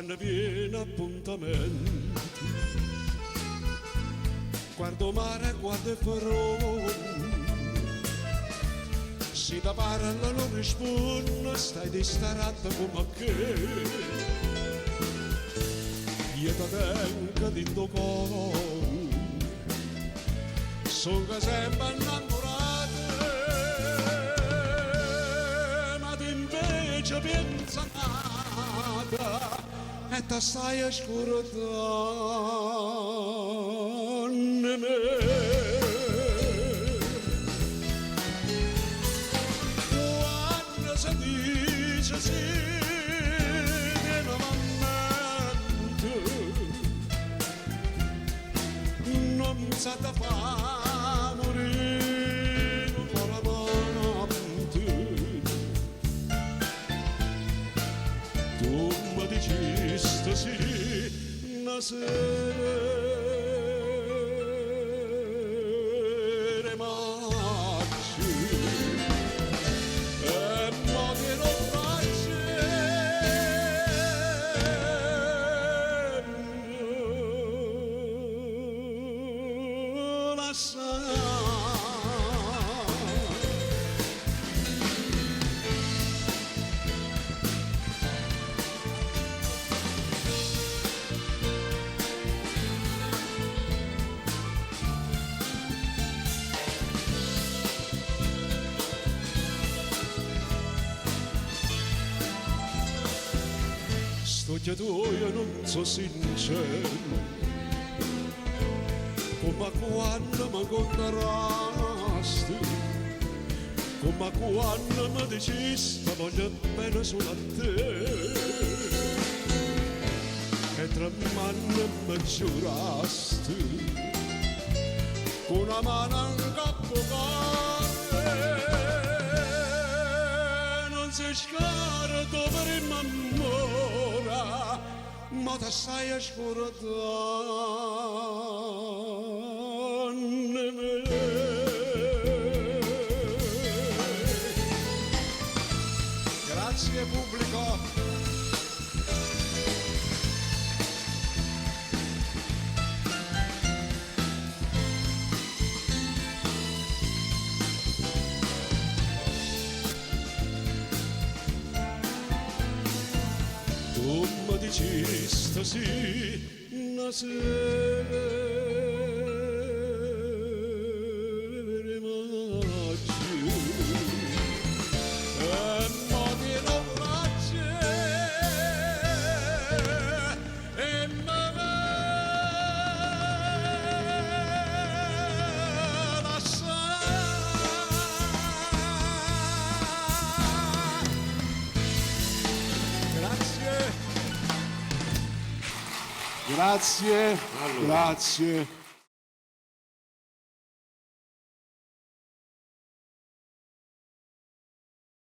quando viene appuntamento. Guardo mare, guardo farò. Si da parla non risponde, stai distratto come che. Io ti tengo di tuo cuore, sono sempre innamorato, ma ti invece pensa nata e ti stai a scordare me. Sì, non sa da fa morire con amante. Tu mi dicesti sì una sera Sto tu io non so sincero, come quando mi incontrasti, come quando mi dicesti voglio bene solo a te, e tra mani mi giurasti, con una mano in capo non si scarta per il m'amore, ma ti stai a scordare. Grazie pubblico. Tu mi dicesti sì una sera maggio e mo ti l'abbraccio e me Grazie, Allora. grazie.